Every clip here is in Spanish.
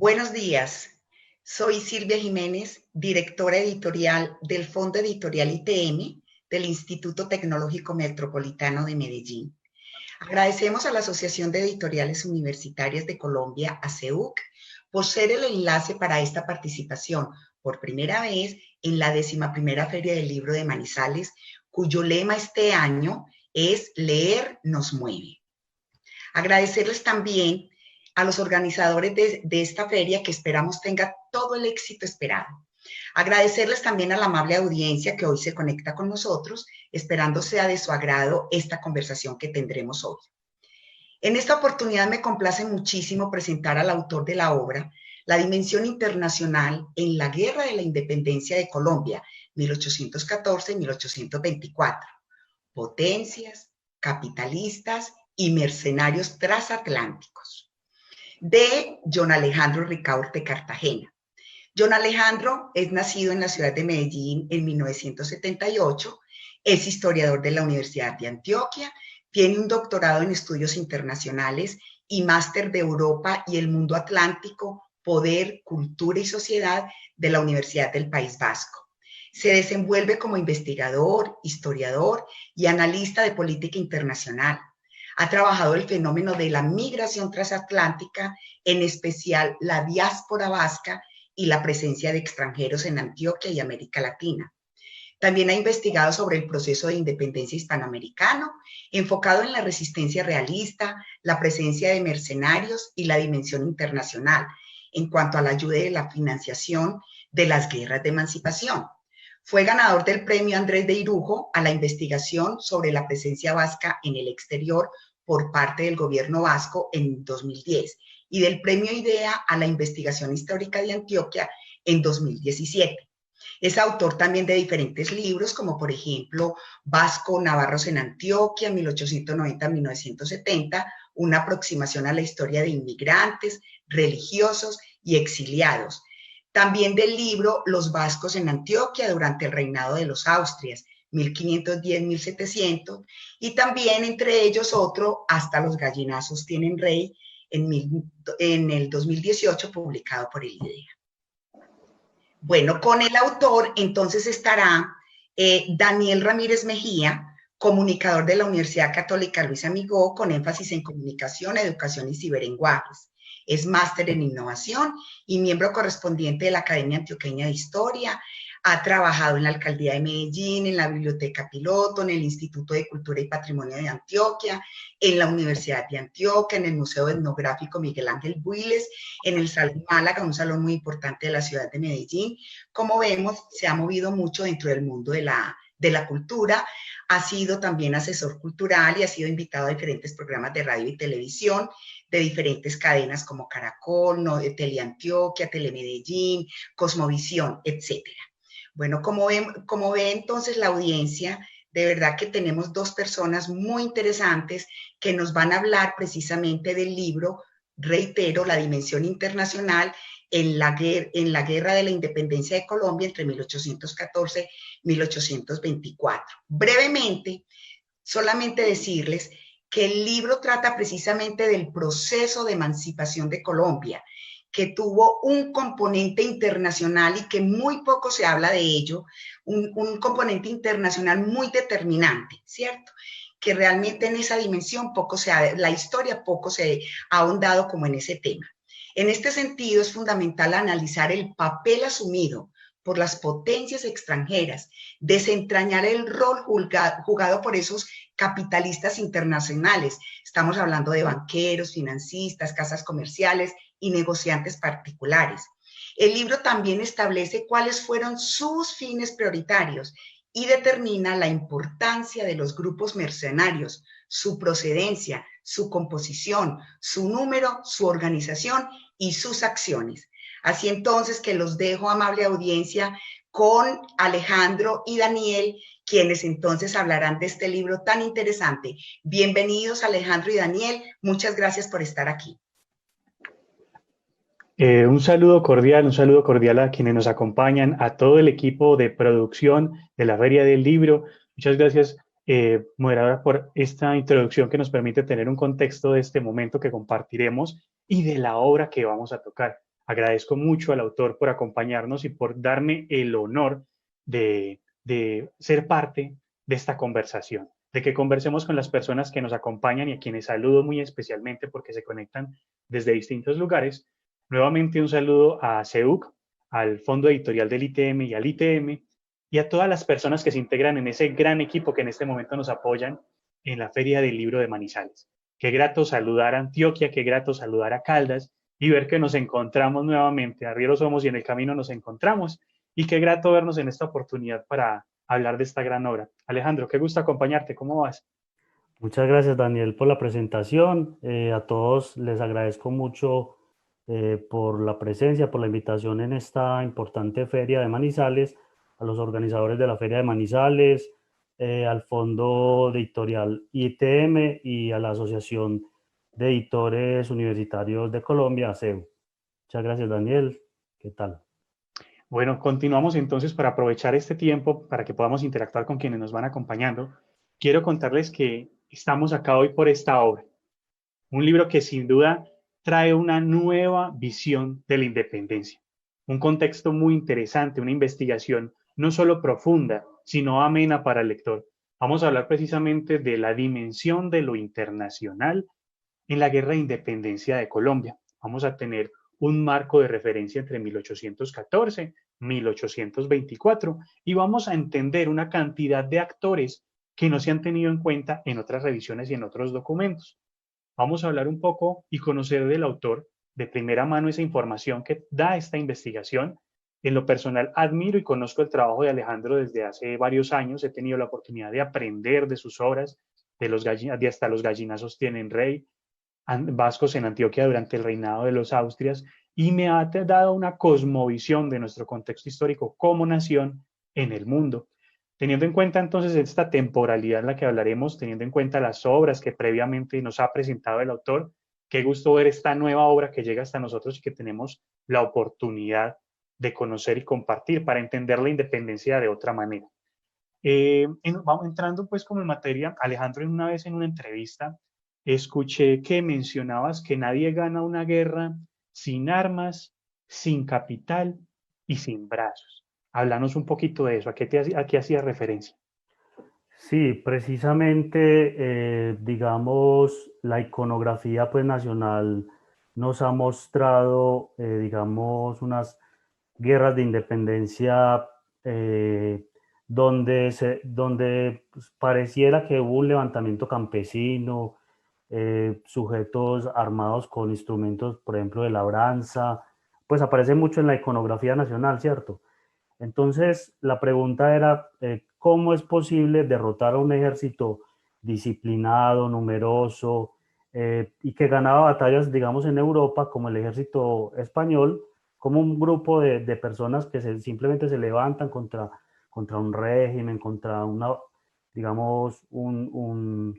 Buenos días, soy Silvia Jiménez, directora editorial del Fondo Editorial ITM del Instituto Tecnológico Metropolitano de Medellín. Agradecemos a la Asociación de Editoriales Universitarias de Colombia, ASEUC, por ser el enlace para esta participación por primera vez en la 11ª Feria del Libro de Manizales, cuyo lema este año es Leer nos mueve. Agradecerles también a los organizadores de esta feria que esperamos tenga todo el éxito esperado. Agradecerles también a la amable audiencia que hoy se conecta con nosotros, esperando sea de su agrado esta conversación que tendremos hoy. En esta oportunidad me complace muchísimo presentar al autor de la obra, La dimensión internacional en la Guerra de la Independencia de Colombia, 1814-1824. Potencias, capitalistas y mercenarios transatlánticos, de John Alejandro Ricaurte Cartagena. John Alejandro es nacido en la ciudad de Medellín en 1978, es historiador de la Universidad de Antioquia, tiene un doctorado en estudios internacionales y máster de Europa y el mundo atlántico, poder, cultura y sociedad de la Universidad del País Vasco. Se desenvuelve como investigador, historiador y analista de política internacional. Ha trabajado el fenómeno de la migración transatlántica, en especial la diáspora vasca y la presencia de extranjeros en Antioquia y América Latina. También ha investigado sobre el proceso de independencia hispanoamericano, enfocado en la resistencia realista, la presencia de mercenarios y la dimensión internacional, en cuanto a la ayuda y la financiación de las guerras de emancipación. Fue ganador del premio Andrés de Irujo a la investigación sobre la presencia vasca en el exterior por parte del gobierno vasco en 2010 y del premio IDEA a la investigación histórica de Antioquia en 2017. Es autor también de diferentes libros, como por ejemplo Vasco-Navarros en Antioquia, 1890-1970, una aproximación a la historia de inmigrantes, religiosos y exiliados. También del libro Los vascos en Antioquia durante el reinado de los Austrias, 1510-1700, y también entre ellos otro, Hasta los gallinazos tienen rey, en el 2018, publicado por el IDEA. Bueno, con el autor entonces estará Daniel Ramírez Mejía, comunicador de la Universidad Católica Luis Amigó, con énfasis en comunicación, educación y ciberlenguajes. Es máster en innovación y miembro correspondiente de la Academia Antioqueña de Historia. Ha trabajado en la Alcaldía de Medellín, en la Biblioteca Piloto, en el Instituto de Cultura y Patrimonio de Antioquia, en la Universidad de Antioquia, en el Museo Etnográfico Miguel Ángel Builes, en el Salón Málaga, un salón muy importante de la ciudad de Medellín. Como vemos, se ha movido mucho dentro del mundo de la cultura. Ha sido también asesor cultural y ha sido invitado a diferentes programas de radio y televisión de diferentes cadenas como Caracol, Teleantioquia, Telemedellín, Cosmovisión, etcétera. Bueno, como ve entonces la audiencia, de verdad que tenemos dos personas muy interesantes que nos van a hablar precisamente del libro, reitero, La dimensión internacional en la guerra de la independencia de Colombia entre 1814 y 1824. Brevemente, solamente decirles que el libro trata precisamente del proceso de emancipación de Colombia, que tuvo un componente internacional y que muy poco se habla de ello, un componente internacional muy determinante, ¿cierto? Que realmente en esa dimensión la historia poco se ha ahondado como en ese tema. En este sentido es fundamental analizar el papel asumido por las potencias extranjeras, desentrañar el rol jugado por esos capitalistas internacionales. Estamos hablando de banqueros, financistas, casas comerciales y negociantes particulares. El libro también establece cuáles fueron sus fines prioritarios y determina la importancia de los grupos mercenarios, su procedencia, su composición, su número, su organización y sus acciones. Así entonces que los dejo, amable audiencia, con Alejandro y Daniel, quienes entonces hablarán de este libro tan interesante. Bienvenidos, Alejandro y Daniel. Muchas gracias por estar aquí. Un saludo cordial a quienes nos acompañan, a todo el equipo de producción de la Feria del Libro. Muchas gracias, moderadora, por esta introducción que nos permite tener un contexto de este momento que compartiremos y de la obra que vamos a tocar. Agradezco mucho al autor por acompañarnos y por darme el honor de ser parte de esta conversación, de que conversemos con las personas que nos acompañan y a quienes saludo muy especialmente porque se conectan desde distintos lugares. Nuevamente un saludo a CEUC, al Fondo Editorial del ITM y al ITM, y a todas las personas que se integran en ese gran equipo que en este momento nos apoyan en la Feria del Libro de Manizales. Qué grato saludar a Antioquia, qué grato saludar a Caldas y ver que nos encontramos nuevamente. Arrieros somos y en el camino nos encontramos. Y qué grato vernos en esta oportunidad para hablar de esta gran obra. Alejandro, qué gusto acompañarte. ¿Cómo vas? Muchas gracias, Daniel, por la presentación. A todos les agradezco mucho por la presencia, por la invitación en esta importante feria de Manizales, a los organizadores de la feria de Manizales, al Fondo Editorial ITM y a la Asociación de Editores Universitarios de Colombia, ACEU. Muchas gracias, Daniel. ¿Qué tal? Bueno, continuamos entonces para aprovechar este tiempo para que podamos interactuar con quienes nos van acompañando. Quiero contarles que estamos acá hoy por esta obra, un libro que sin duda trae una nueva visión de la independencia, un contexto muy interesante, una investigación no solo profunda, sino amena para el lector. Vamos a hablar precisamente de la dimensión de lo internacional en la Guerra de Independencia de Colombia. Vamos a tener un marco de referencia entre 1814, 1824 y vamos a entender una cantidad de actores que no se han tenido en cuenta en otras revisiones y en otros documentos. Vamos a hablar un poco y conocer del autor de primera mano esa información que da esta investigación. En lo personal, admiro y conozco el trabajo de Alejandro desde hace varios años. He tenido la oportunidad de aprender de sus obras, de hasta los gallinazos tienen rey, vascos en Antioquia durante el reinado de los Austrias, y me ha dado una cosmovisión de nuestro contexto histórico como nación en el mundo. Teniendo en cuenta entonces esta temporalidad en la que hablaremos, teniendo en cuenta las obras que previamente nos ha presentado el autor, qué gusto ver esta nueva obra que llega hasta nosotros y que tenemos la oportunidad de conocer y compartir para entender la independencia de otra manera. Vamos entrando pues como en materia, Alejandro, una vez en una entrevista escuché que mencionabas que nadie gana una guerra sin armas, sin capital y sin brazos. Háblanos un poquito de eso, a qué hacías referencia? Sí, precisamente, digamos, la iconografía pues, nacional nos ha mostrado, digamos, unas guerras de independencia donde pues, pareciera que hubo un levantamiento campesino, sujetos armados con instrumentos, por ejemplo, de labranza, pues aparece mucho en la iconografía nacional, ¿cierto? Entonces, la pregunta era, ¿cómo es posible derrotar a un ejército disciplinado, numeroso, y que ganaba batallas, digamos, en Europa, como el ejército español, como un grupo de personas que simplemente se levantan contra un régimen, contra una, digamos, un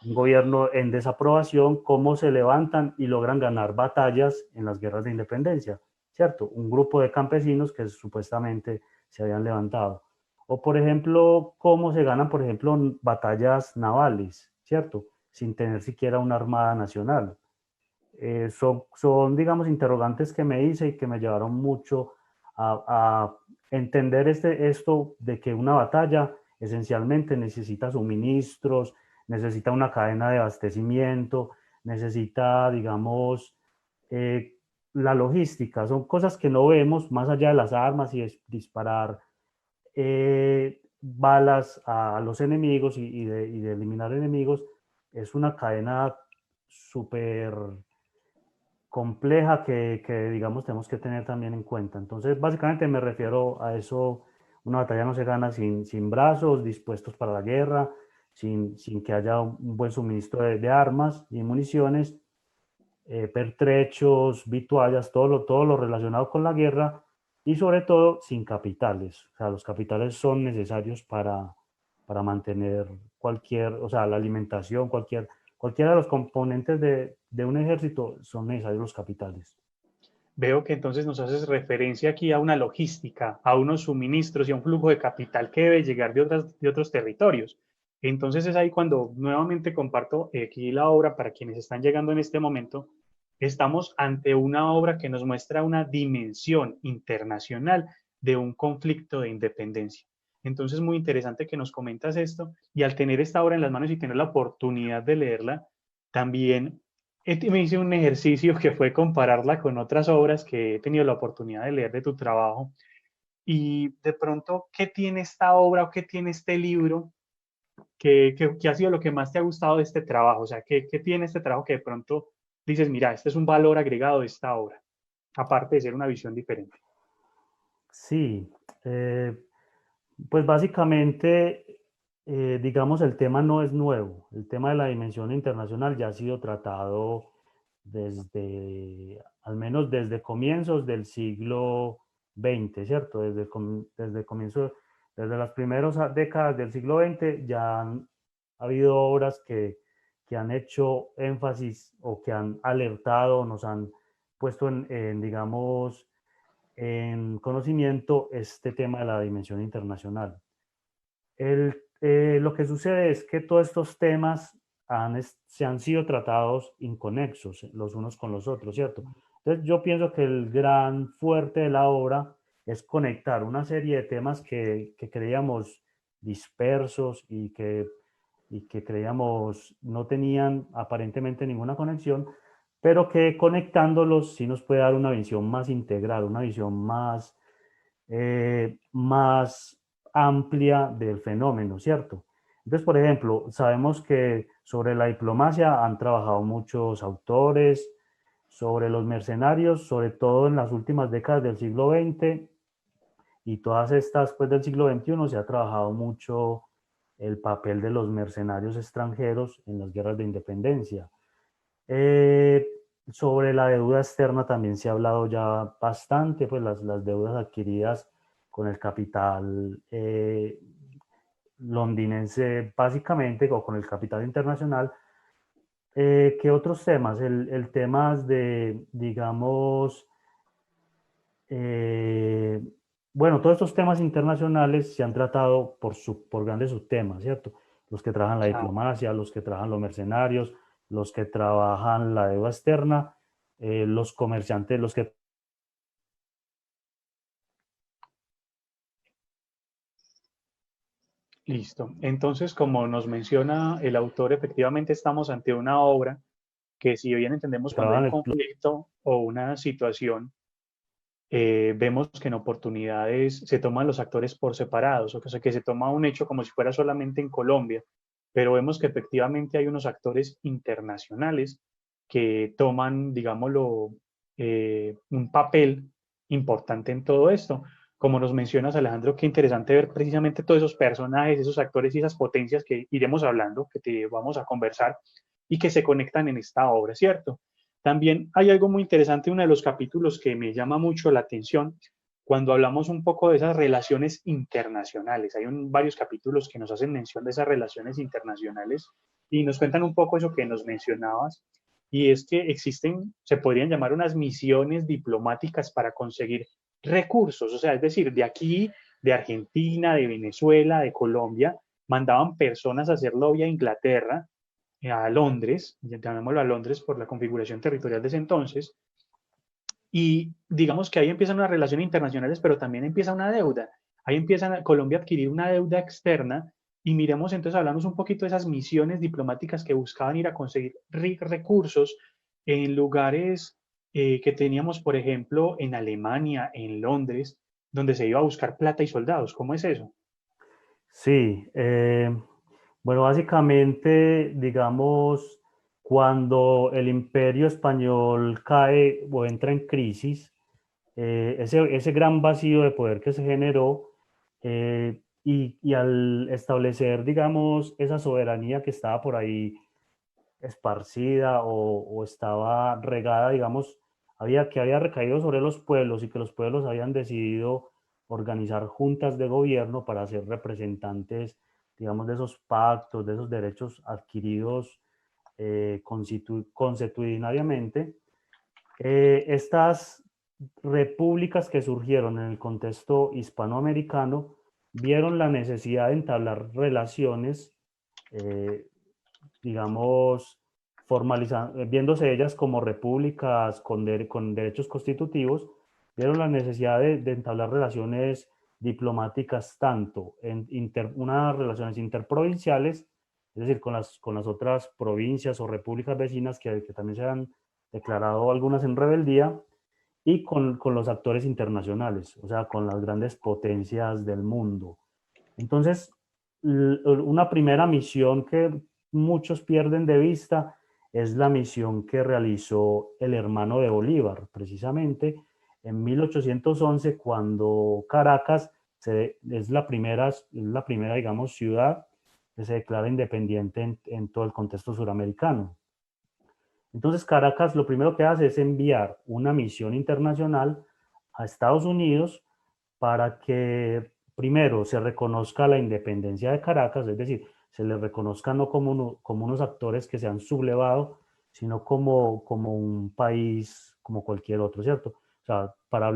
gobierno en desaprobación, cómo se levantan y logran ganar batallas en las guerras de independencia, ¿cierto? Un grupo de campesinos que supuestamente se habían levantado. O, por ejemplo, cómo se ganan, por ejemplo, batallas navales, ¿cierto? Sin tener siquiera una armada nacional. Son, digamos, interrogantes que me hice y que me llevaron mucho a entender esto de que una batalla esencialmente necesita suministros, necesita una cadena de abastecimiento, necesita, digamos, eh, la logística. Son cosas que no vemos más allá de las armas y disparar balas a los enemigos y de eliminar enemigos. Es una cadena súper compleja que, digamos, tenemos que tener también en cuenta. Entonces, básicamente me refiero a eso. Una batalla no se gana sin brazos dispuestos para la guerra, sin que haya un buen suministro de armas y municiones, pertrechos, vituallas, todo lo relacionado con la guerra y sobre todo sin capitales. O sea, los capitales son necesarios para mantener o sea, la alimentación, cualquiera de los componentes de un ejército son necesarios los capitales. Veo que entonces nos haces referencia aquí a una logística, a unos suministros y a un flujo de capital que debe llegar de otros territorios. Entonces es ahí cuando nuevamente comparto aquí la obra para quienes están llegando en este momento, estamos ante una obra que nos muestra una dimensión internacional de un conflicto de independencia. Entonces, muy interesante que nos comentas esto, y al tener esta obra en las manos y tener la oportunidad de leerla, también me hice un ejercicio que fue compararla con otras obras que he tenido la oportunidad de leer de tu trabajo, y de pronto, ¿qué tiene esta obra o qué tiene este libro que ha sido lo que más te ha gustado de este trabajo? O sea, ¿qué tiene este trabajo que de pronto dices, mira, este es un valor agregado de esta obra, aparte de ser una visión diferente? Sí, eh, pues básicamente, digamos, el tema no es nuevo. El tema de la dimensión internacional ya ha sido tratado desde, al menos desde comienzos del siglo XX, ¿cierto? Desde comienzo, desde las primeras décadas del siglo XX ya han habido obras que han hecho énfasis o que han alertado, nos han puesto digamos, en conocimiento este tema de la dimensión internacional. Lo que sucede es que todos estos temas se han sido tratados inconexos los unos con los otros, ¿cierto? Entonces yo pienso que el gran fuerte de la obra es conectar una serie de temas que creíamos dispersos y que creíamos no tenían aparentemente ninguna conexión, pero que conectándolos sí nos puede dar una visión más integral, una visión más amplia del fenómeno, ¿cierto? Entonces, por ejemplo, sabemos que sobre la diplomacia han trabajado muchos autores, sobre los mercenarios, sobre todo en las últimas décadas del siglo XX y todas estas, pues del siglo XXI, se ha trabajado mucho el papel de los mercenarios extranjeros en las guerras de independencia. Eh, Sobre la deuda externa también se ha hablado ya bastante, pues las deudas adquiridas con el capital londinense básicamente o con el capital internacional. ¿Qué otros temas? El tema de, digamos, eh, bueno, todos estos temas internacionales se han tratado por grandes subtemas, ¿cierto? Los que trabajan la Claro. diplomacia, los que trabajan los mercenarios, los que trabajan la deuda externa, los comerciantes, los que... Listo. Entonces, como nos menciona el autor, efectivamente estamos ante una obra que, si bien entendemos cuando hay un trabajan conflicto o una situación, vemos que en oportunidades se toman los actores por separados, o sea, que se toma un hecho como si fuera solamente en Colombia, pero vemos que efectivamente hay unos actores internacionales que toman, digámoslo, un papel importante en todo esto. Como nos mencionas, Alejandro, qué interesante ver precisamente todos esos personajes, esos actores y esas potencias que iremos hablando, que te vamos a conversar y que se conectan en esta obra, ¿cierto? También hay algo muy interesante, uno de los capítulos que me llama mucho la atención, cuando hablamos un poco de esas relaciones internacionales. Hay varios capítulos que nos hacen mención de esas relaciones internacionales y nos cuentan un poco eso que nos mencionabas, y es que existen, se podrían llamar unas misiones diplomáticas para conseguir recursos, o sea, es decir, de aquí, de Argentina, de Venezuela, de Colombia, mandaban personas a hacer lobby a Inglaterra, a Londres, llamémoslo a Londres por la configuración territorial de ese entonces, y digamos que ahí empiezan unas relaciones internacionales, pero también empieza una deuda. Ahí empieza Colombia a adquirir una deuda externa, y miremos entonces, hablamos un poquito de esas misiones diplomáticas que buscaban ir a conseguir recursos en lugares que teníamos, por ejemplo, en Alemania, en Londres, donde se iba a buscar plata y soldados. ¿Cómo es eso? Sí, bueno, básicamente, digamos, cuando el imperio español cae o entra en crisis, ese gran vacío de poder que se generó y al establecer, digamos, esa soberanía que estaba por ahí esparcida o estaba regada, digamos, que había recaído sobre los pueblos y que los pueblos habían decidido organizar juntas de gobierno para ser representantes, digamos, de esos pactos, de esos derechos adquiridos consuetudinariamente. Estas repúblicas que surgieron en el contexto hispanoamericano vieron la necesidad de entablar relaciones, eh, digamos, viéndose ellas como repúblicas con derechos constitutivos, vieron la necesidad de entablar relaciones diplomáticas tanto unas relaciones interprovinciales, es decir, con las otras provincias o repúblicas vecinas que también se han declarado algunas en rebeldía, y con los actores internacionales, o sea, con las grandes potencias del mundo. Entonces, una primera misión que muchos pierden de vista es la misión que realizó el hermano de Bolívar, precisamente en 1811, cuando Caracas es la primera, digamos, ciudad que se declara independiente en todo el contexto suramericano. Entonces, Caracas lo primero que hace es enviar una misión internacional a Estados Unidos para que primero se reconozca la independencia de Caracas, es decir, se le reconozca no como unos actores que se han sublevado, sino como un país como cualquier otro, ¿cierto? O sea, para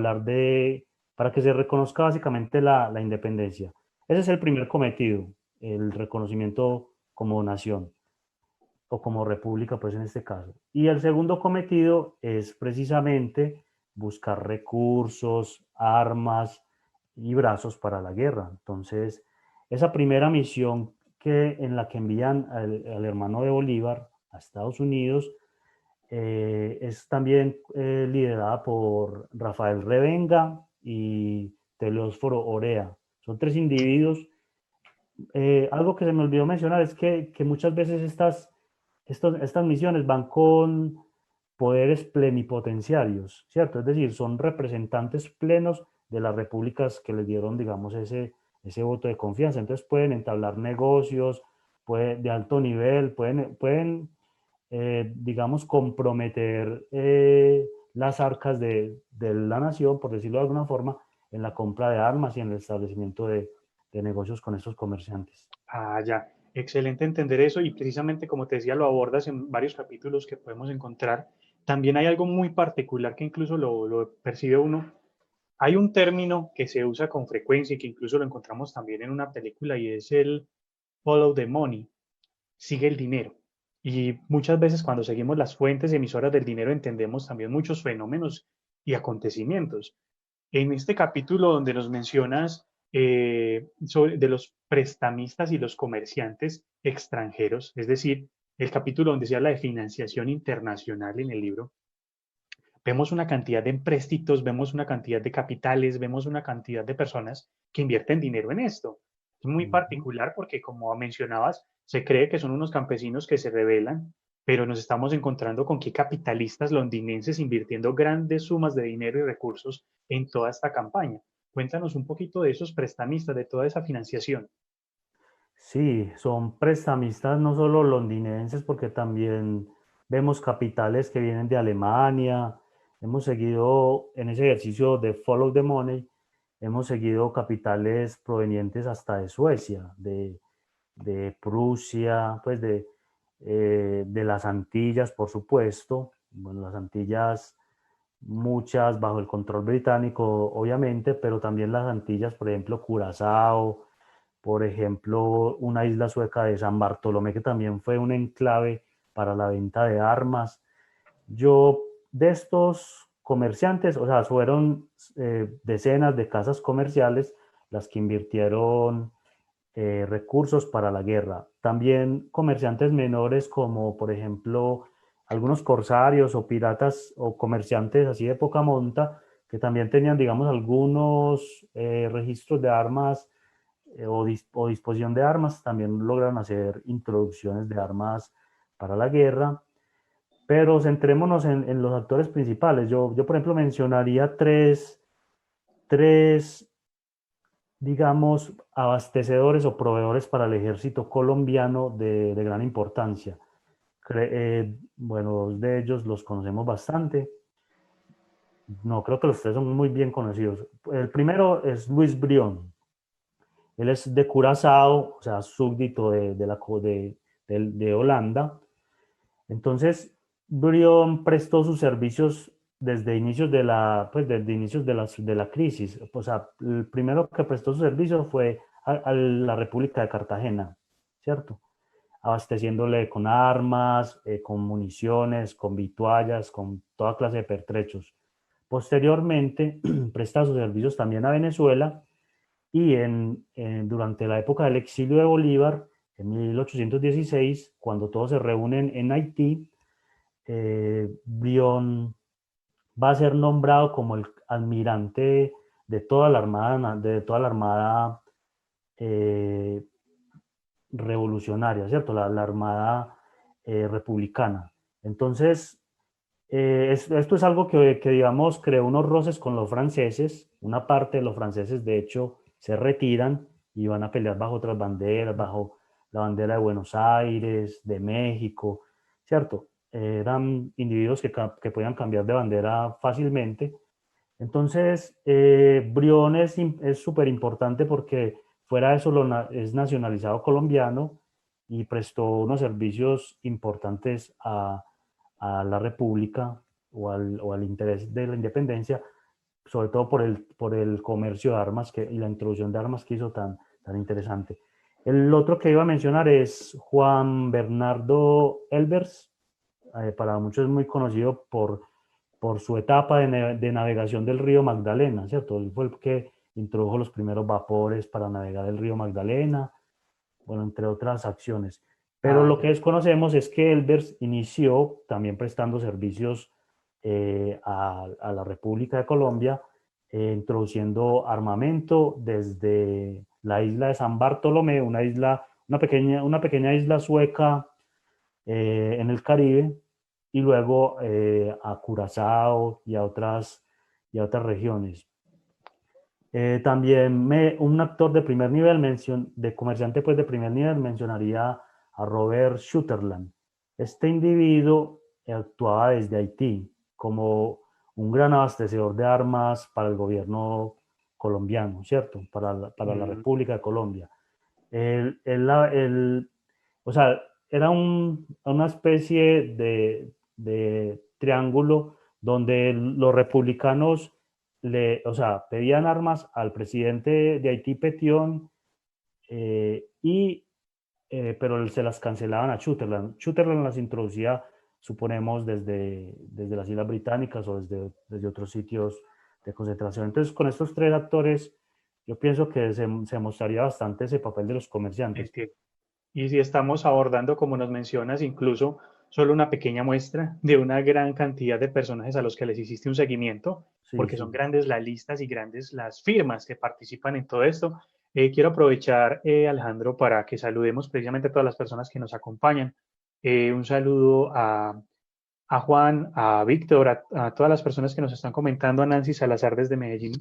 que se reconozca básicamente la independencia. Ese es el primer cometido, el reconocimiento como nación o como república, pues en este caso. Y el segundo cometido es precisamente buscar recursos, armas y brazos para la guerra. Entonces, esa primera misión en la que envían al hermano de Bolívar a Estados Unidos es también liderada por Rafael Revenga y Telésforo Orea. Son tres individuos. Algo que se me olvidó mencionar es que muchas veces estas misiones van con poderes plenipotenciarios, ¿cierto? Es decir, son representantes plenos de las repúblicas que les dieron, digamos, ese voto de confianza. Entonces pueden entablar negocios de alto nivel, pueden digamos, comprometer las arcas de la nación, por decirlo de alguna forma, en la compra de armas y en el establecimiento de negocios con estos comerciantes. Ah, ya. Excelente entender eso y precisamente como te decía, lo abordas en varios capítulos que podemos encontrar. También hay algo muy particular que incluso lo percibe uno. Hay un término que se usa con frecuencia y que incluso lo encontramos también en una película y es el follow the money, sigue el dinero. Y muchas veces cuando seguimos las fuentes emisoras del dinero entendemos también muchos fenómenos y acontecimientos. En este capítulo donde nos mencionas de los prestamistas y los comerciantes extranjeros, es decir, el capítulo donde se habla de financiación internacional en el libro, vemos una cantidad de empréstitos, vemos una cantidad de capitales, vemos una cantidad de personas que invierten dinero en esto. Es muy particular porque, como mencionabas, se cree que son unos campesinos que se rebelan, pero nos estamos encontrando con que capitalistas londinenses invirtiendo grandes sumas de dinero y recursos en toda esta campaña. Cuéntanos un poquito de esos prestamistas, de toda esa financiación. Sí, son prestamistas no solo londinenses, porque también vemos capitales que vienen de Alemania. Hemos seguido en ese ejercicio de Follow the Money, hemos seguido capitales provenientes hasta de Suecia, de Prusia, pues de las Antillas, por supuesto. Bueno, las Antillas, muchas bajo el control británico, obviamente, pero también las Antillas, por ejemplo, Curazao, por ejemplo, una isla sueca de San Bartolomé, que también fue un enclave para la venta de armas. Yo, de estos comerciantes, o sea, fueron decenas de casas comerciales las que invirtieron recursos para la guerra. También comerciantes menores como, por ejemplo, algunos corsarios o piratas o comerciantes así de poca monta, que también tenían, digamos, algunos registros de armas o disposición de armas, también logran hacer introducciones de armas para la guerra. Pero centrémonos en los actores principales. Yo, por ejemplo, mencionaría tres, digamos, abastecedores o proveedores para el ejército colombiano de gran importancia. Bueno, dos de ellos los conocemos bastante. No, creo que los tres son muy bien conocidos. El primero es Luis Brión. Él es de Curazao, o sea, súbdito de Holanda. Entonces, Brión prestó sus servicios desde inicios desde inicios de la crisis. O sea, el primero que prestó sus servicios fue a la República de Cartagena, ¿cierto? abasteciéndole con armas, con municiones, con vituallas, con toda clase de pertrechos. Posteriormente, presta sus servicios también a Venezuela y durante la época del exilio de Bolívar, en 1816, cuando todos se reúnen en Haití, Brión va a ser nombrado como el almirante de toda la armada eh, revolucionaria, ¿cierto? La armada republicana. Entonces, esto es algo que, digamos, creó unos roces con los franceses. Una parte de los franceses, de hecho, se retiran y van a pelear bajo otras banderas, bajo la bandera de Buenos Aires, de México, ¿cierto? Eran individuos que podían cambiar de bandera fácilmente. Entonces, Brión es súper importante porque fuera de eso es nacionalizado colombiano y prestó unos servicios importantes a la República o al interés de la independencia, sobre todo por el comercio de armas y la introducción de armas que hizo tan interesante. El otro que iba a mencionar es Juan Bernardo Elbers. Para muchos es muy conocido por su etapa de navegación del río Magdalena, ¿cierto? Él fue el que introdujo los primeros vapores para navegar el río Magdalena, bueno, entre otras acciones. Pero lo que desconocemos es que Elbers inició también prestando servicios a la República de Colombia, introduciendo armamento desde la isla de San Bartolomé, una pequeña isla sueca en el Caribe, y luego a Curazao y a otras regiones. También un actor de primer nivel, de comerciante pues de primer nivel, mencionaría a Robert Sutherland. Este individuo actuaba desde Haití como un gran abastecedor de armas para el gobierno colombiano, ¿cierto? Para la República de Colombia. O sea, era una especie de triángulo donde los republicanos o sea, pedían armas al presidente de Haití, Petión, pero se las cancelaban a Sutherland. Sutherland las introducía, suponemos, desde las Islas Británicas o desde otros sitios de concentración. Entonces, con estos tres actores, yo pienso que se mostraría bastante ese papel de los comerciantes. Entiendo. Y si estamos abordando, como nos mencionas, incluso solo una pequeña muestra de una gran cantidad de personajes a los que les hiciste un seguimiento, Sí, porque sí. son grandes las listas y grandes las firmas que participan en todo esto. Quiero aprovechar, Alejandro, para que saludemos precisamente a todas las personas que nos acompañan. Un saludo a Juan, a Víctor, a todas las personas que nos están comentando, a Nancy Salazar desde Medellín,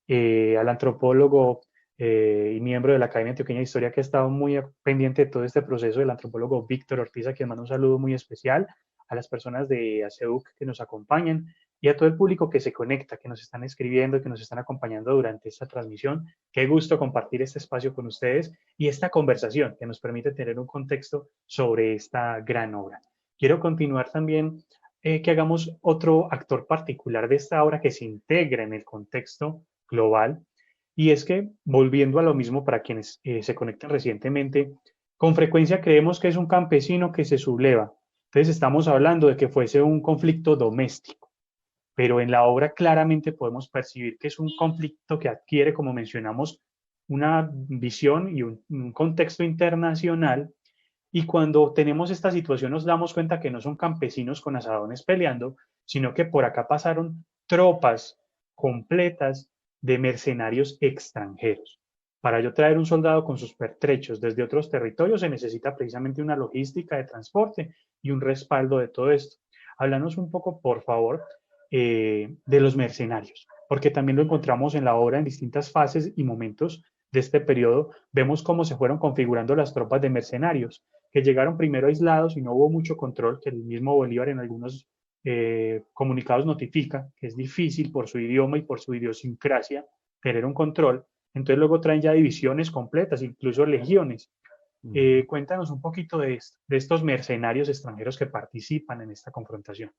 al antropólogo y miembro de la Academia Antioqueña de Historia que ha estado muy pendiente de todo este proceso, el antropólogo Víctor Ortiz, a quien mando un saludo muy especial, a las personas de ACEUC que nos acompañan y a todo el público que se conecta, que nos están escribiendo, que nos están acompañando durante esta transmisión. Qué gusto compartir este espacio con ustedes y esta conversación que nos permite tener un contexto sobre esta gran obra. Quiero continuar también que hagamos otro actor particular de esta obra que se integra en el contexto global. Y es que, volviendo a lo mismo para quienes se conectan recientemente, con frecuencia creemos que es un campesino que se subleva. Entonces estamos hablando de que fuese un conflicto doméstico, pero en la obra claramente podemos percibir que es un conflicto que adquiere, como mencionamos, una visión y un contexto internacional. Y cuando tenemos esta situación nos damos cuenta que no son campesinos con azadones peleando, sino que por acá pasaron tropas completas de mercenarios extranjeros. Para yo traer un soldado con sus pertrechos desde otros territorios se necesita precisamente una logística de transporte y un respaldo de todo esto. Háblanos un poco, por favor, de los mercenarios, porque también lo encontramos en la obra en distintas fases y momentos de este periodo. Vemos cómo se fueron configurando las tropas de mercenarios, que llegaron primero aislados y no hubo mucho control, que el mismo Bolívar en algunos comunicados notifica que es difícil por su idioma y por su idiosincrasia tener un control. Entonces luego traen ya divisiones completas, incluso legiones. Cuéntanos un poquito de estos mercenarios extranjeros que participan en esta confrontación.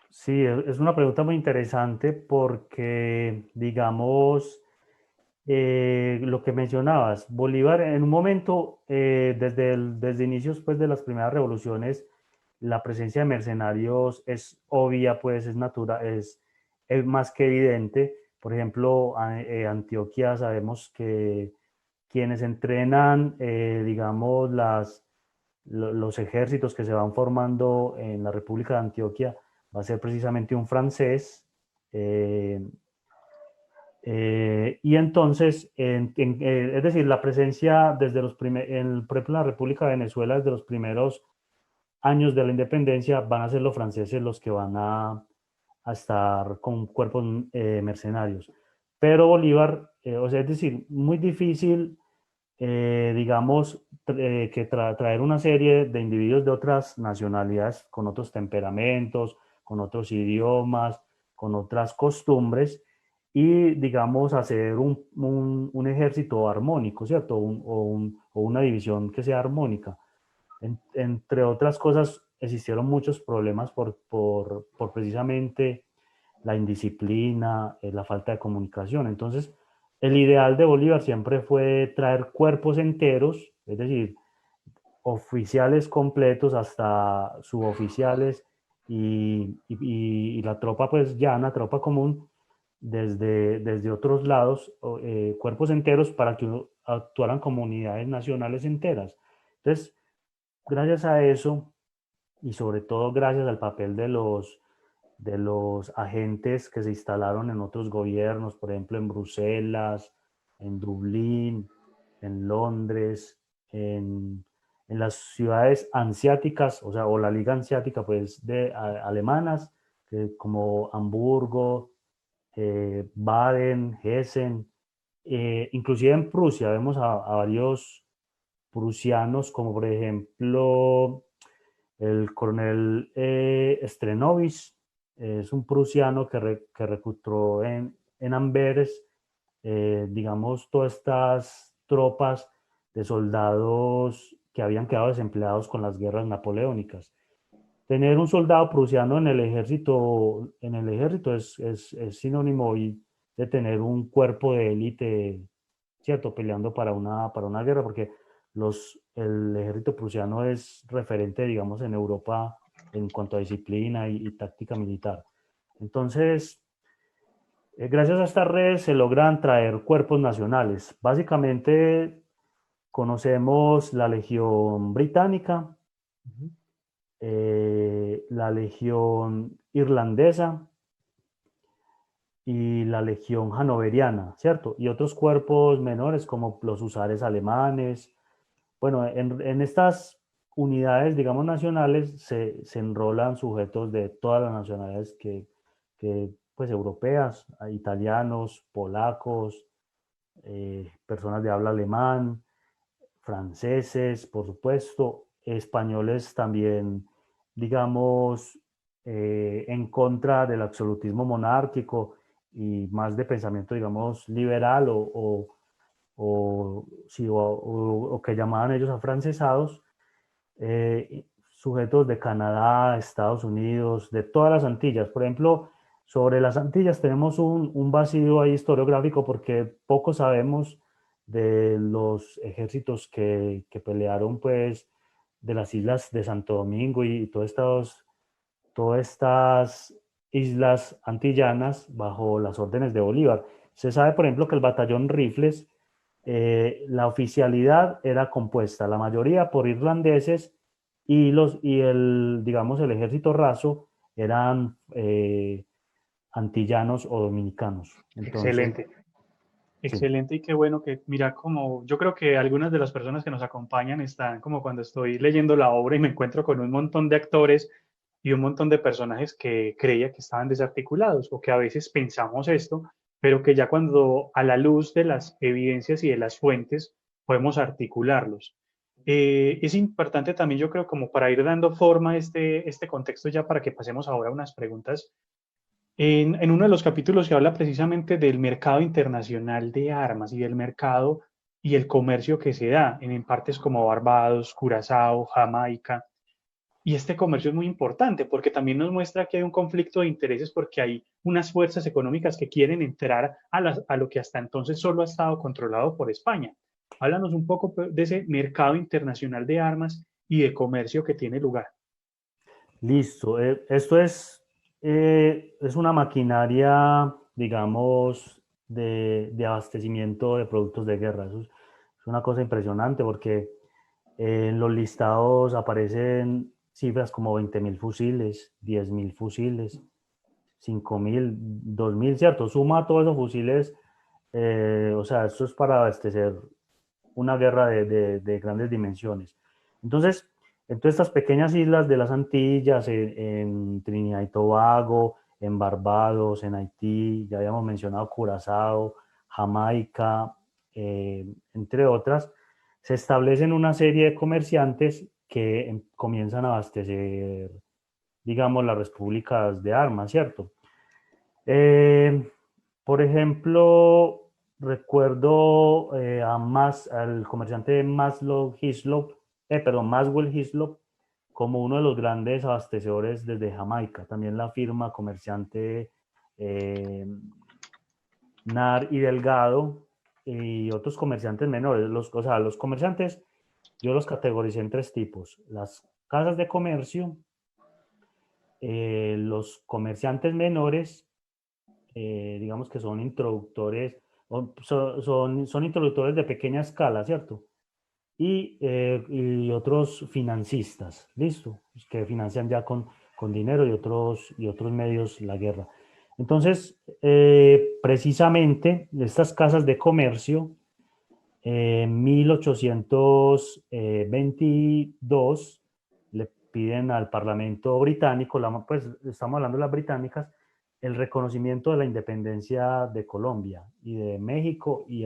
Sí, es una pregunta muy interesante porque, digamos, lo que mencionabas, Bolívar en un momento, desde inicios pues, de las primeras revoluciones, la presencia de mercenarios es obvia, pues es natural, es más que evidente. Por ejemplo, Antioquia, sabemos que quienes entrenan, digamos, los ejércitos que se van formando en la República de Antioquia, va a ser precisamente un francés. Y entonces, es decir, la presencia desde por ejemplo, en la República de Venezuela, desde los primeros años de la independencia, van a ser los franceses los que van a estar con cuerpos mercenarios. Pero Bolívar, o sea, es decir, muy difícil, digamos, traer una serie de individuos de otras nacionalidades, con otros temperamentos, con otros idiomas, con otras costumbres, y, digamos, hacer un ejército armónico, ¿cierto? O una división que sea armónica. Entre otras cosas, existieron muchos problemas por precisamente la indisciplina, la falta de comunicación. Entonces, el ideal de Bolívar siempre fue traer cuerpos enteros, es decir, oficiales completos hasta suboficiales y la tropa pues llana, tropa común, desde otros lados, cuerpos enteros para que actuaran como unidades nacionales enteras. Entonces, gracias a eso y sobre todo gracias al papel de los agentes que se instalaron en otros gobiernos, por ejemplo en Bruselas, en Dublín, en Londres, en las ciudades ansiáticas, o sea, o la Liga Ansiática, pues, alemanas, como Hamburgo, Baden, Hessen, inclusive en Prusia vemos a varios prusianos, como por ejemplo el coronel Strenovich, es un prusiano que reclutó en Amberes, digamos, todas estas tropas de soldados que habían quedado desempleados con las guerras napoleónicas. Tener un soldado prusiano en el ejército es sinónimo hoy de tener un cuerpo de élite, ¿cierto? Peleando para una guerra, porque el ejército prusiano es referente, digamos, en Europa en cuanto a disciplina y táctica militar. Entonces, gracias a estas redes se logran traer cuerpos nacionales. Básicamente, conocemos la Legión Británica, la Legión Irlandesa y la Legión Hanoveriana, ¿cierto? Y otros cuerpos menores como los husares alemanes. Bueno, en estas unidades, digamos, nacionales se enrolan sujetos de todas las nacionalidades pues, europeas, italianos, polacos, personas de habla alemán, franceses, por supuesto, españoles también, digamos, en contra del absolutismo monárquico y más de pensamiento, digamos, liberal sí, o que llamaban ellos afrancesados, sujetos de Canadá, Estados Unidos, de todas las Antillas. Por ejemplo, sobre las Antillas tenemos un vacío ahí historiográfico porque poco sabemos de los ejércitos que pelearon, pues, de las islas de Santo Domingo y todas estas islas antillanas bajo las órdenes de Bolívar. Se sabe, por ejemplo, que el batallón Rifles, la oficialidad era compuesta, la mayoría por irlandeses digamos, el ejército raso eran antillanos o dominicanos. Entonces, Excelente. sí. Excelente y qué bueno que, mira, como yo creo que algunas de las personas que nos acompañan están como cuando estoy leyendo la obra y me encuentro con un montón de actores y un montón de personajes que creía que estaban desarticulados o que a veces pensamos esto, pero que ya cuando a la luz de las evidencias y de las fuentes podemos articularlos. Es importante también, yo creo, como para ir dando forma a este contexto ya para que pasemos ahora a unas preguntas en uno de los capítulos se habla precisamente del mercado internacional de armas y del mercado y el comercio que se da en partes como Barbados, Curazao, Jamaica. Y este comercio es muy importante porque también nos muestra que hay un conflicto de intereses porque hay unas fuerzas económicas que quieren entrar a lo que hasta entonces solo ha estado controlado por España. Háblanos un poco de ese mercado internacional de armas y de comercio que tiene lugar. Listo. Esto es una maquinaria, digamos, de abastecimiento de productos de guerra. Eso es una cosa impresionante porque en los listados aparecen cifras como 20.000 fusiles, 10.000 fusiles, 5.000, 2.000, ¿cierto? Suma todos esos fusiles, o sea, esto es para abastecer una guerra de grandes dimensiones. Entonces, en todas estas pequeñas islas de las Antillas, en Trinidad y Tobago, en Barbados, en Haití, ya habíamos mencionado Curazao, Jamaica, entre otras, se establecen una serie de comerciantes que comienzan a abastecer, digamos, las repúblicas de armas, ¿cierto? Eh, por ejemplo, recuerdo al comerciante Maxwell Hislop como uno de los grandes abastecedores desde Jamaica. También la firma comerciante eh, Nar y Delgado y otros comerciantes menores. O sea, los comerciantes yo los categoricé en tres tipos: las casas de comercio, los comerciantes menores, digamos que son introductores, son introductores de pequeña escala, ¿cierto? Y otros financistas, ¿listo? Que financian ya con dinero y otros medios la guerra. Entonces, precisamente, estas casas de comercio, en 1822, le piden al Parlamento británico, pues estamos hablando de las británicas, el reconocimiento de la independencia de Colombia y de México y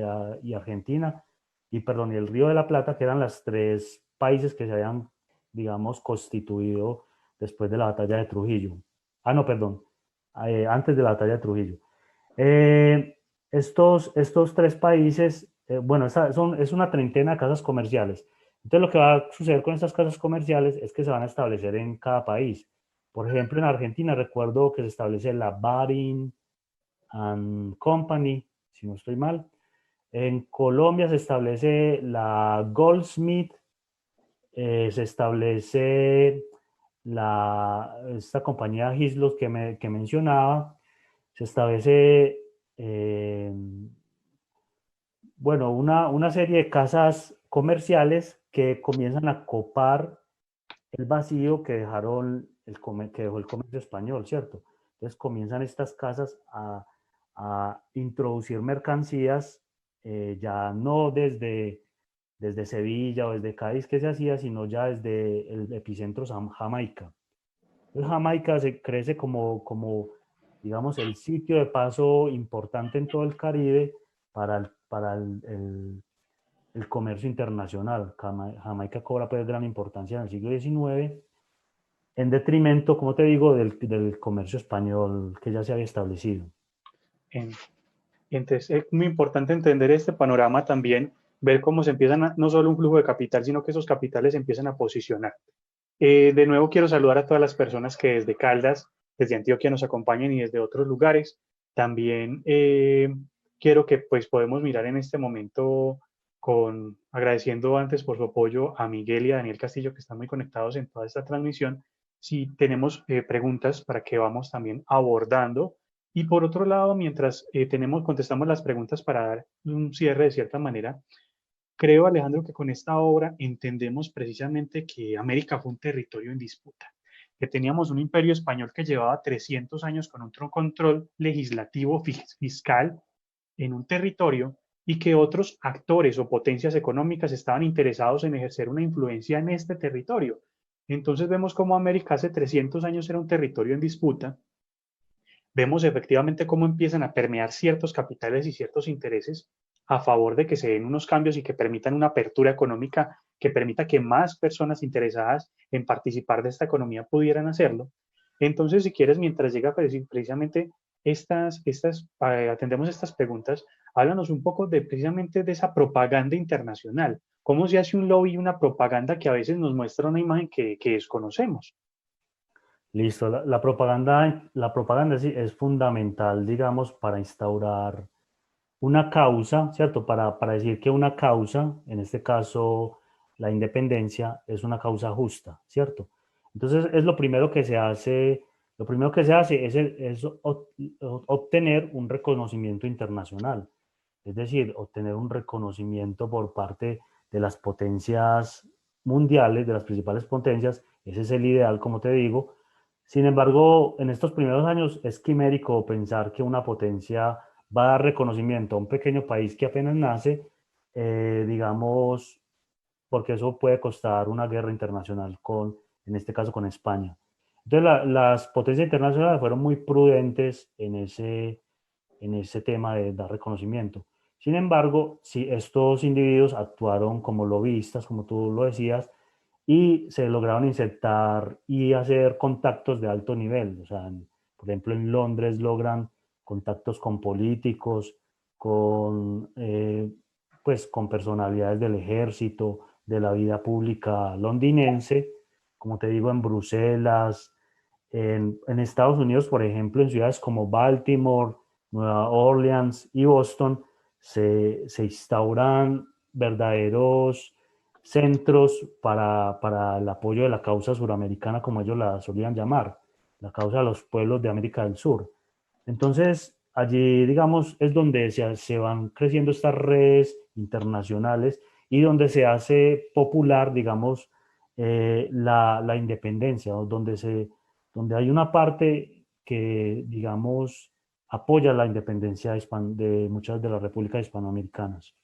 Argentina, y el Río de la Plata, que eran los tres países que se habían, digamos, constituido después de la batalla de Trujillo. No, perdón, antes de la batalla de Trujillo. Estos tres países, bueno, es una treintena de casas comerciales. Entonces, lo que va a suceder con estas casas comerciales es que se van a establecer en cada país. Por ejemplo, en Argentina recuerdo que se establece la Baring and Company, si no estoy mal. En Colombia se establece la Goldsmith, se establece esta compañía Hislop que mencionaba, se establece, bueno, una serie de casas comerciales que comienzan a copar el vacío que que dejó el comercio español, ¿cierto? Entonces comienzan estas casas a introducir mercancías, ya no desde Sevilla o desde Cádiz que se hacía, sino ya desde el epicentro Jamaica. Entonces Jamaica se crece como, digamos, el sitio de paso importante en todo el Caribe para el comercio internacional. Jamaica cobra pues gran importancia en el siglo XIX, en detrimento, como te digo, del comercio español que ya se había establecido. Entonces es muy importante entender este panorama también, ver cómo se empiezan no solo un flujo de capital, sino que esos capitales se empiezan a posicionar. De nuevo quiero saludar a todas las personas que desde Caldas, desde Antioquia nos acompañan y desde otros lugares. También quiero que pues podemos mirar en este momento agradeciendo antes por su apoyo a Miguel y a Daniel Castillo, que están muy conectados en toda esta transmisión. Si tenemos preguntas para que vamos también abordando. Y por otro lado, mientras contestamos las preguntas para dar un cierre de cierta manera, creo, Alejandro, que con esta obra entendemos precisamente que América fue un territorio en disputa, que teníamos un imperio español que llevaba 300 años con un control legislativo fiscal en un territorio y que otros actores o potencias económicas estaban interesados en ejercer una influencia en este territorio. Entonces vemos cómo América hace 300 años era un territorio en disputa. Vemos efectivamente cómo empiezan a permear ciertos capitales y ciertos intereses a favor de que se den unos cambios y que permitan una apertura económica que permita que más personas interesadas en participar de esta economía pudieran hacerlo. Entonces, si quieres, mientras llega precisamente atendemos estas preguntas, háblanos un poco precisamente de esa propaganda internacional, ¿Cómo se hace un lobby y una propaganda que a veces nos muestra una imagen que desconocemos? Listo, la propaganda sí es fundamental, digamos, para instaurar una causa, ¿cierto? Para decir que una causa, en este caso la independencia, es una causa justa, ¿cierto? Entonces es lo primero que se hace es obtener un reconocimiento internacional, es decir, obtener un reconocimiento por parte de las potencias mundiales, de las principales potencias, ese es el ideal, como te digo. Sin embargo, en estos primeros años es quimérico pensar que una potencia va a dar reconocimiento a un pequeño país que apenas nace, digamos, porque eso puede costar una guerra internacional en este caso con España. Entonces, las potencias internacionales fueron muy prudentes en ese tema de dar reconocimiento. Sin embargo, si estos individuos actuaron como lobistas, como tú lo decías, y se lograron insertar y hacer contactos de alto nivel. O sea, por ejemplo, en Londres logran contactos con políticos, pues, con personalidades del ejército, de la vida pública londinense, como te digo, en Bruselas, en Estados Unidos, por ejemplo, en ciudades como Baltimore, Nueva Orleans y Boston, se instauran verdaderos centros para el apoyo de la causa suramericana, como ellos la solían llamar, la causa de los pueblos de América del Sur. Entonces, allí, digamos, es donde se van creciendo estas redes internacionales y donde se hace popular, digamos, la independencia, ¿no? Donde hay una parte que, digamos, apoya la independencia de muchas de las repúblicas hispanoamericanas.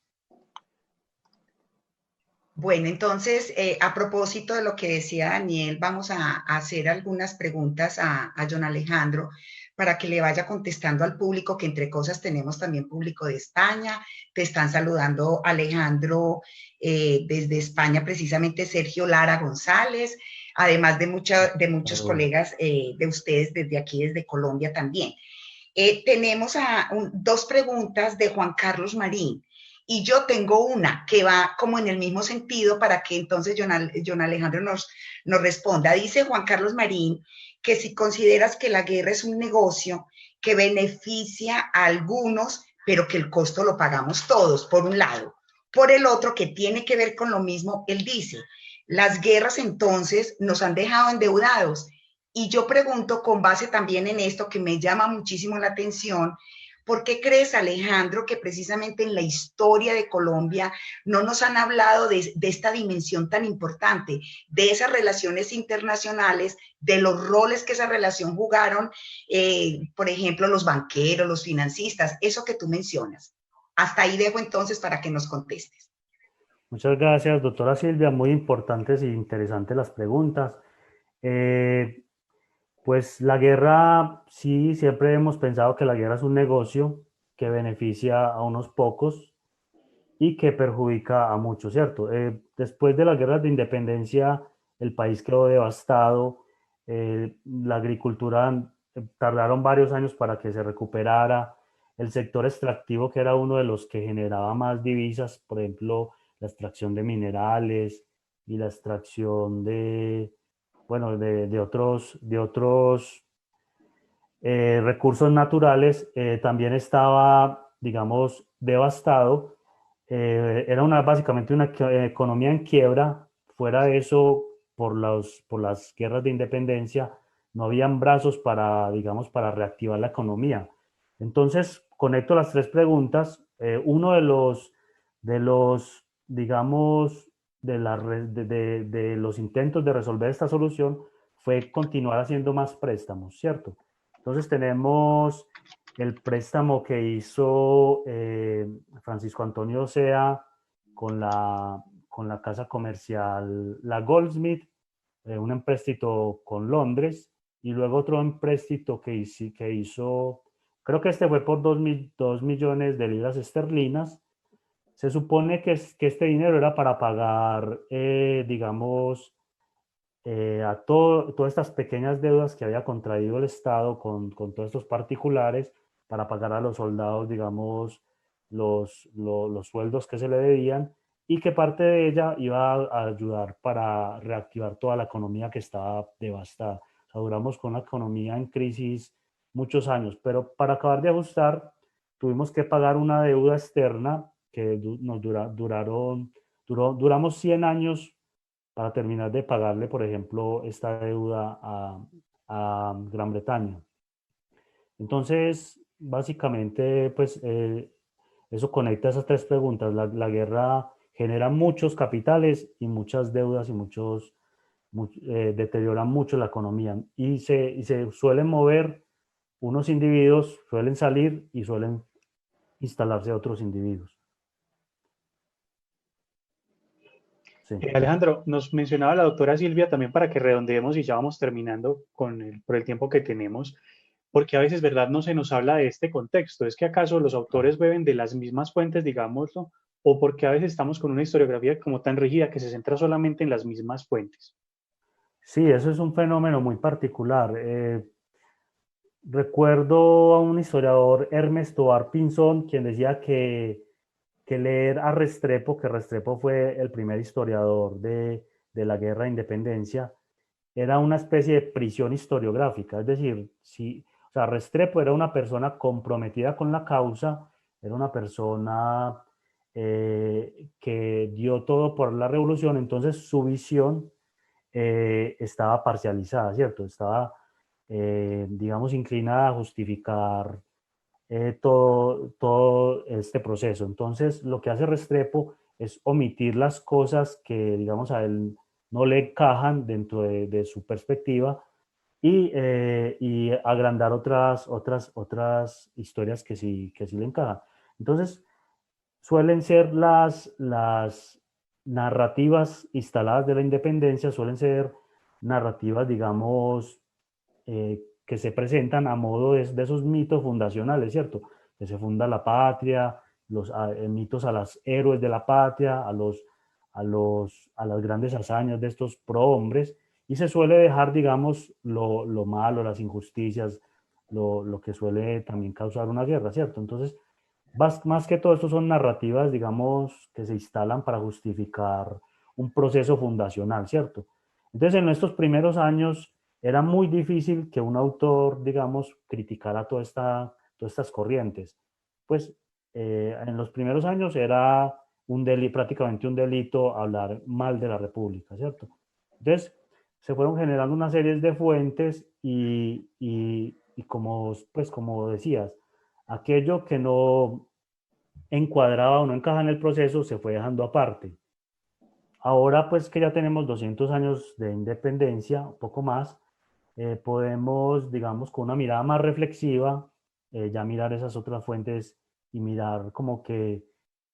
Bueno, entonces, a propósito de lo que decía Daniel, vamos a hacer algunas preguntas a John Alejandro para que le vaya contestando al público, que entre cosas tenemos también público de España. Te están saludando Alejandro desde España, precisamente Sergio Lara González, además de muchos Claro. colegas de ustedes desde aquí, desde Colombia también. Tenemos dos preguntas de Juan Carlos Marín. Y yo tengo una que va como en el mismo sentido para que entonces John Alejandro nos responda. Dice Juan Carlos Marín que si consideras que la guerra es un negocio que beneficia a algunos, pero que el costo lo pagamos todos, por un lado. Por el otro, que tiene que ver con lo mismo, él dice, las guerras entonces nos han dejado endeudados. Y yo pregunto con base también en esto que me llama muchísimo la atención, ¿por qué crees, Alejandro, que precisamente en la historia de Colombia no nos han hablado de esta dimensión tan importante, de esas relaciones internacionales, de los roles que esa relación jugaron, por ejemplo, los banqueros, los financistas, eso que tú mencionas? Hasta ahí dejo entonces para que nos contestes. Muchas gracias, doctora Silvia. Muy importantes e interesantes las preguntas. Eh, Pues la guerra, sí, siempre hemos pensado que la guerra es un negocio que beneficia a unos pocos y que perjudica a muchos, ¿cierto? Después de las guerras de independencia, el país quedó devastado, la agricultura tardaron varios años para que se recuperara, el sector extractivo, que era uno de los que generaba más divisas, por ejemplo, la extracción de minerales y la extracción bueno, de otros recursos naturales, también estaba, digamos, devastado. Era básicamente una economía en quiebra. Fuera de eso, por las guerras de independencia, no habían brazos digamos, para reactivar la economía. Entonces, conecto las tres preguntas. Uno digamos, de los intentos de resolver esta solución fue continuar haciendo más préstamos, ¿cierto? Entonces tenemos el préstamo que hizo Francisco Antonio Sea con la casa comercial La Goldsmith, un empréstito con Londres, y luego otro empréstito que hizo, creo que este fue por 2 millones de libras esterlinas. Se supone que este dinero era para pagar, digamos, todas estas pequeñas deudas que había contraído el Estado con todos estos particulares para pagar a los soldados, digamos, los sueldos que se le debían y que parte de ella iba a ayudar para reactivar toda la economía que estaba devastada. O sea, duramos con la economía en crisis muchos años, pero para acabar de ajustar tuvimos que pagar una deuda externa que duramos 100 años para terminar de pagarle, por ejemplo, esta deuda a Gran Bretaña. Entonces, básicamente, pues eso conecta esas tres preguntas. La guerra genera muchos capitales y muchas deudas y deterioran mucho la economía. Y se suelen mover unos individuos, suelen salir y suelen instalarse otros individuos. Sí. Alejandro, nos mencionaba la doctora Silvia también para que redondeemos y ya vamos terminando por el tiempo que tenemos, porque a veces, ¿verdad?, no se nos habla de este contexto. ¿Es que acaso los autores beben de las mismas fuentes, digámoslo, o porque a veces estamos con una historiografía como tan rígida que se centra solamente en las mismas fuentes? Sí, eso es un fenómeno muy particular. Recuerdo a un historiador, Ernest Tovar Pinzón, quien decía que leer a Restrepo, que Restrepo fue el primer historiador de la Guerra de Independencia, era una especie de prisión historiográfica. Es decir, o sea, Restrepo era una persona comprometida con la causa, era una persona que dio todo por la revolución, entonces su visión estaba parcializada, ¿cierto? Estaba, digamos, inclinada a justificar todo este proceso. Entonces, lo que hace Restrepo es omitir las cosas que, digamos, a él no le encajan dentro de su perspectiva y agrandar otras historias que sí le encajan. Entonces, suelen ser las narrativas instaladas de la independencia, suelen ser narrativas, digamos, que se presentan a modo de esos mitos fundacionales, ¿cierto? Que se funda la patria, los mitos a los héroes de la patria, a las grandes hazañas de estos prohombres, y se suele dejar, digamos, lo malo, las injusticias, lo que suele también causar una guerra, ¿cierto? Entonces, más que todo esto son narrativas, digamos, que se instalan para justificar un proceso fundacional, ¿cierto? Entonces, en estos primeros años era muy difícil que un autor, digamos, criticara todas estas corrientes. Pues en los primeros años era prácticamente un delito hablar mal de la República, ¿cierto? Entonces, se fueron generando una serie de fuentes y como decías, aquello que no encuadraba o no encaja en el proceso se fue dejando aparte. Ahora pues que ya tenemos 200 años de independencia, un poco más, podemos, digamos, con una mirada más reflexiva, ya mirar esas otras fuentes y mirar como que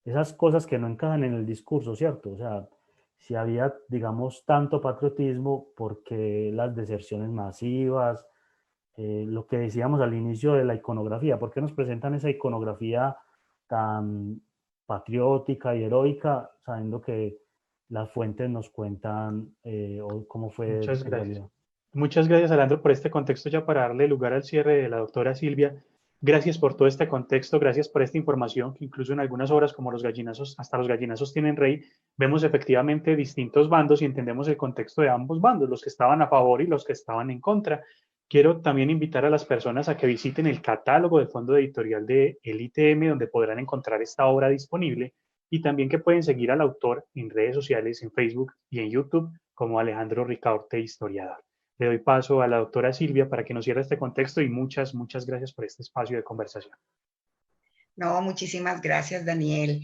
esas cosas que no encajan en el discurso, ¿cierto? O sea, si había, digamos, tanto patriotismo, porque las deserciones masivas, lo que decíamos al inicio de la iconografía, ¿por qué nos presentan esa iconografía tan patriótica y heroica, sabiendo que las fuentes nos cuentan cómo fue Muchas en gracias. realidad? Muchas gracias, Alejandro, por este contexto ya para darle lugar al cierre de la doctora Silvia. Gracias por todo este contexto, gracias por esta información que incluso en algunas obras como Los Gallinazos, hasta los gallinazos tienen rey, vemos efectivamente distintos bandos y entendemos el contexto de ambos bandos, los que estaban a favor y los que estaban en contra. Quiero también invitar a las personas a que visiten el catálogo del Fondo Editorial de el ITM, donde podrán encontrar esta obra disponible y también que pueden seguir al autor en redes sociales, en Facebook y en YouTube como Alejandro Ricaurte, historiador. Le doy paso a la doctora Silvia para que nos cierre este contexto y muchas gracias por este espacio de conversación. No, muchísimas gracias, Daniel.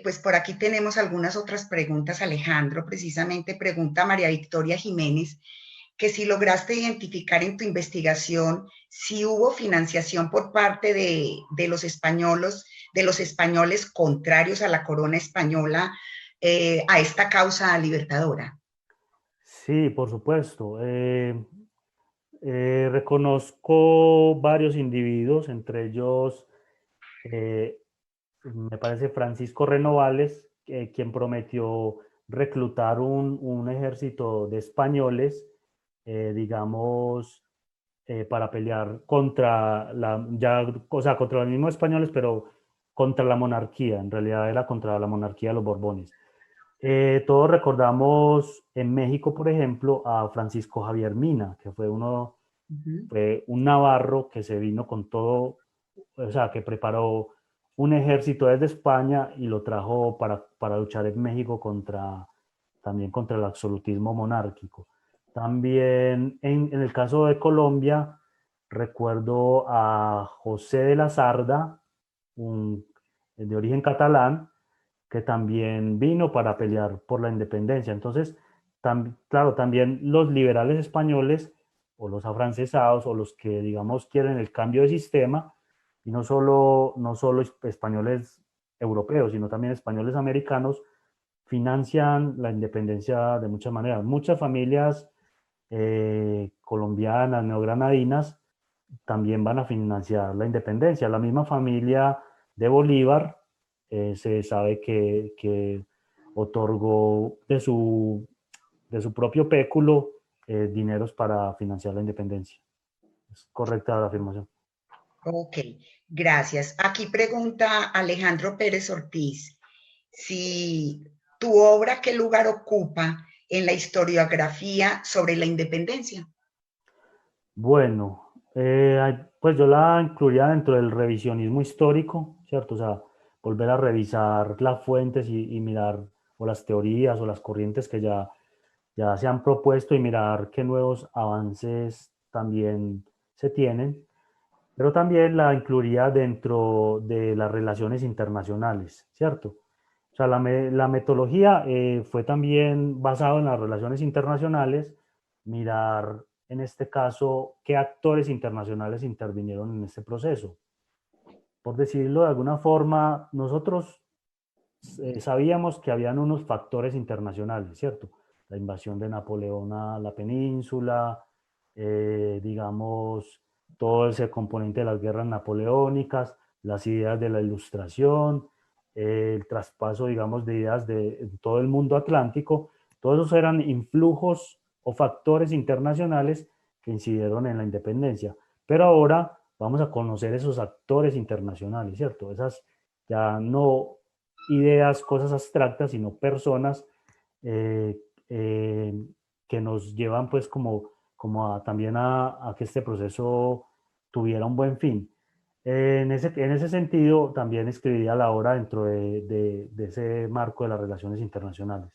Pues por aquí tenemos algunas otras preguntas, Alejandro. Precisamente pregunta María Victoria Jiménez que si lograste identificar en tu investigación si hubo financiación por parte de los españoles contrarios a la corona española a esta causa libertadora. Sí, por supuesto. Reconozco varios individuos, entre ellos me parece Francisco Renovales, quien prometió reclutar un ejército de españoles, digamos, para pelear contra los mismos españoles, pero contra la monarquía. En realidad era contra la monarquía de los Borbones. Todos recordamos en México, por ejemplo, a Francisco Javier Mina, que fue fue un navarro que se vino con todo, o sea, que preparó un ejército desde España y lo trajo para luchar en México también contra el absolutismo monárquico. También en el caso de Colombia, recuerdo a José de la Sarda, de origen catalán, que también vino para pelear por la independencia. Entonces, claro, también los liberales españoles o los afrancesados o los que, digamos, quieren el cambio de sistema, y no solo españoles europeos, sino también españoles americanos, financian la independencia de muchas maneras. Muchas familias colombianas, neogranadinas, también van a financiar la independencia. La misma familia de Bolívar se sabe que otorgó de su propio péculo dineros para financiar la independencia. Es correcta la afirmación. Ok, gracias. Aquí pregunta Alejandro Pérez Ortiz, si tu obra, ¿qué lugar ocupa en la historiografía sobre la independencia? Bueno, pues yo la incluiría dentro del revisionismo histórico, ¿cierto? O sea, volver a revisar las fuentes y mirar o las teorías o las corrientes que ya se han propuesto y mirar qué nuevos avances también se tienen, pero también la incluiría dentro de las relaciones internacionales, ¿cierto? O sea, la metodología fue también basado en las relaciones internacionales, mirar en este caso qué actores internacionales intervinieron en este proceso. Por decirlo de alguna forma, nosotros sabíamos que habían unos factores internacionales, ¿cierto? La invasión de Napoleón a la península, digamos, todo ese componente de las guerras napoleónicas, las ideas de la Ilustración, el traspaso, digamos, de ideas de todo el mundo atlántico. Todos esos eran influjos o factores internacionales que incidieron en la independencia. Pero ahora vamos a conocer esos actores internacionales, ¿cierto? Esas ya no ideas, cosas abstractas, sino personas eh, eh, que nos llevan pues como también a que este proceso tuviera un buen fin. En ese sentido, también escribiría la obra dentro de ese marco de las relaciones internacionales.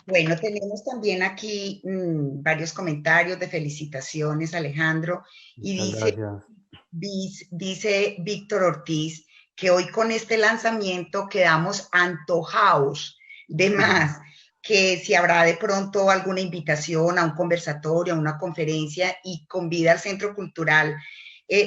Bueno, tenemos también aquí varios comentarios de felicitaciones, Alejandro, y Muchas gracias. dice Víctor Ortiz que hoy con este lanzamiento quedamos antojados de más, que si habrá de pronto alguna invitación a un conversatorio, a una conferencia y convida al Centro Cultural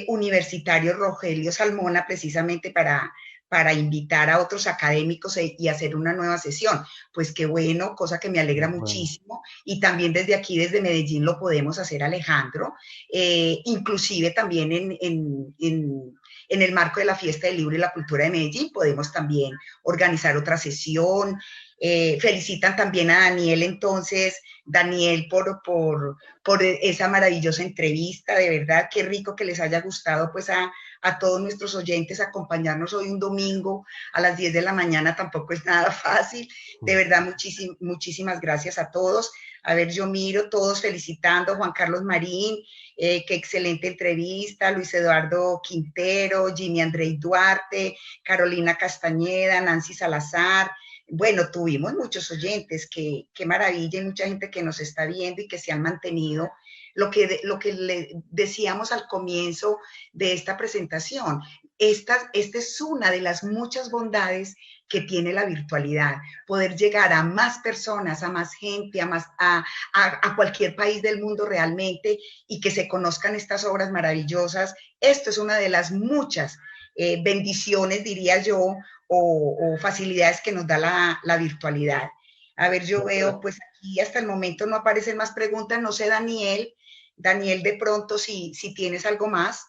Universitario Rogelio Salmona precisamente para invitar a otros académicos y hacer una nueva sesión. Pues qué bueno, cosa que me alegra Bueno, muchísimo. Y también desde aquí, desde Medellín, lo podemos hacer, Alejandro. Inclusive también en el marco de la Fiesta del Libro y la Cultura de Medellín, podemos también organizar otra sesión. Felicitan también a Daniel, entonces, Daniel, por esa maravillosa entrevista, de verdad, qué rico que les haya gustado pues a todos nuestros oyentes acompañarnos hoy un domingo a las 10 de la mañana, tampoco es nada fácil, de verdad, muchísimas gracias a todos. A ver, yo miro todos felicitando, Juan Carlos Marín, qué excelente entrevista, Luis Eduardo Quintero, Jimmy Andrei Duarte, Carolina Castañeda, Nancy Salazar. Bueno, tuvimos muchos oyentes, qué maravilla, y mucha gente que nos está viendo y que se han mantenido. Lo que le decíamos al comienzo de esta presentación, esta es una de las muchas bondades que tiene la virtualidad, poder llegar a más personas, a más gente, a cualquier país del mundo realmente, y que se conozcan estas obras maravillosas. Esto es una de las muchas bendiciones, diría yo, o facilidades que nos da la virtualidad. A ver, yo veo, pues aquí hasta el momento no aparecen más preguntas, no sé, Daniel, de pronto si tienes algo más.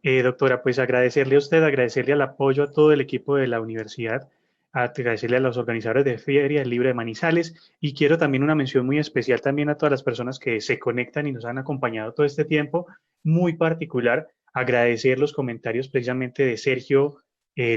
Doctora, pues agradecerle a usted, agradecerle al apoyo a todo el equipo de la universidad, agradecerle a los organizadores de Feria del Libro de Manizales, y quiero también una mención muy especial también a todas las personas que se conectan y nos han acompañado todo este tiempo, muy particular, agradecer los comentarios precisamente de Sergio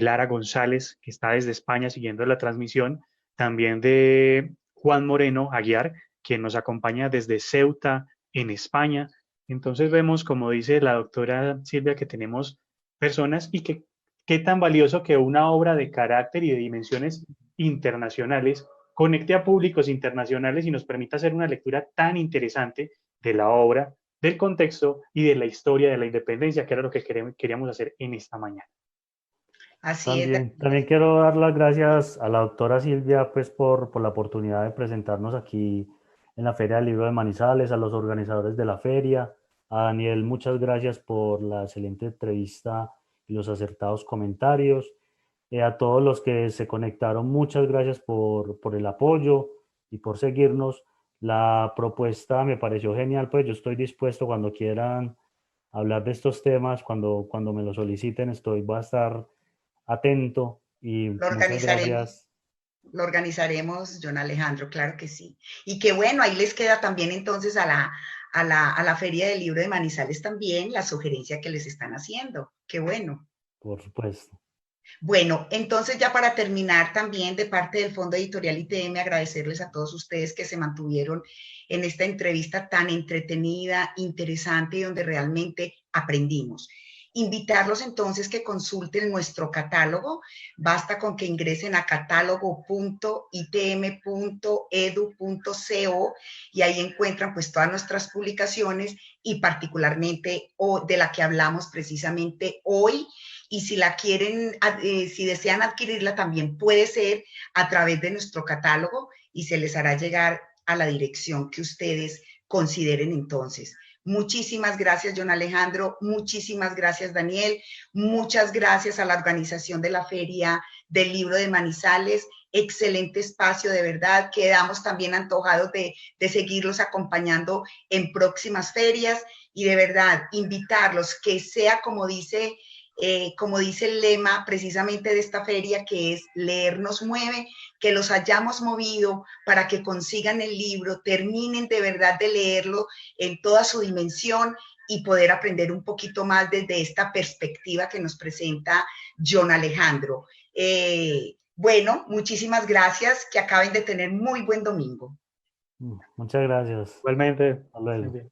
Lara González, que está desde España siguiendo la transmisión, también de Juan Moreno Aguiar, quien nos acompaña desde Ceuta, en España. Entonces vemos, como dice la doctora Silvia, que tenemos personas y que qué tan valioso que una obra de carácter y de dimensiones internacionales conecte a públicos internacionales y nos permita hacer una lectura tan interesante de la obra, del contexto y de la historia de la independencia, que era lo que queríamos hacer en esta mañana. Así es, También quiero dar las gracias a la doctora Silvia pues, por la oportunidad de presentarnos aquí en la Feria del Libro de Manizales, a los organizadores de la feria, a Daniel, muchas gracias por la excelente entrevista y los acertados comentarios, a todos los que se conectaron, muchas gracias por el apoyo y por seguirnos. La propuesta me pareció genial, pues yo estoy dispuesto cuando quieran hablar de estos temas, cuando me lo soliciten, voy a estar atento y lo muchas organizaremos. gracias. Lo organizaremos, John Alejandro, claro que sí. Y que bueno, ahí les queda también entonces a la Feria del Libro de Manizales también la sugerencia que les están haciendo. Qué bueno. Por supuesto. Bueno, entonces ya para terminar también de parte del Fondo Editorial ITM, agradecerles a todos ustedes que se mantuvieron en esta entrevista tan entretenida, interesante y donde realmente aprendimos. Invitarlos entonces que consulten nuestro catálogo. Basta con que ingresen a catálogo.itm.edu.co y ahí encuentran pues todas nuestras publicaciones y particularmente de la que hablamos precisamente hoy. Y si la quieren, si desean adquirirla, también puede ser a través de nuestro catálogo y se les hará llegar a la dirección que ustedes consideren entonces. Muchísimas gracias, John Alejandro. Muchísimas gracias, Daniel. Muchas gracias a la organización de la Feria del Libro de Manizales. Excelente espacio, de verdad. Quedamos también antojados de seguirlos acompañando en próximas ferias y de verdad invitarlos que sea como dice el lema precisamente de esta feria, que es leer nos mueve, que los hayamos movido para que consigan el libro, terminen de verdad de leerlo en toda su dimensión y poder aprender un poquito más desde esta perspectiva que nos presenta John Alejandro. Bueno, muchísimas gracias, que acaben de tener muy buen domingo. Muchas gracias. Igualmente. Hasta luego.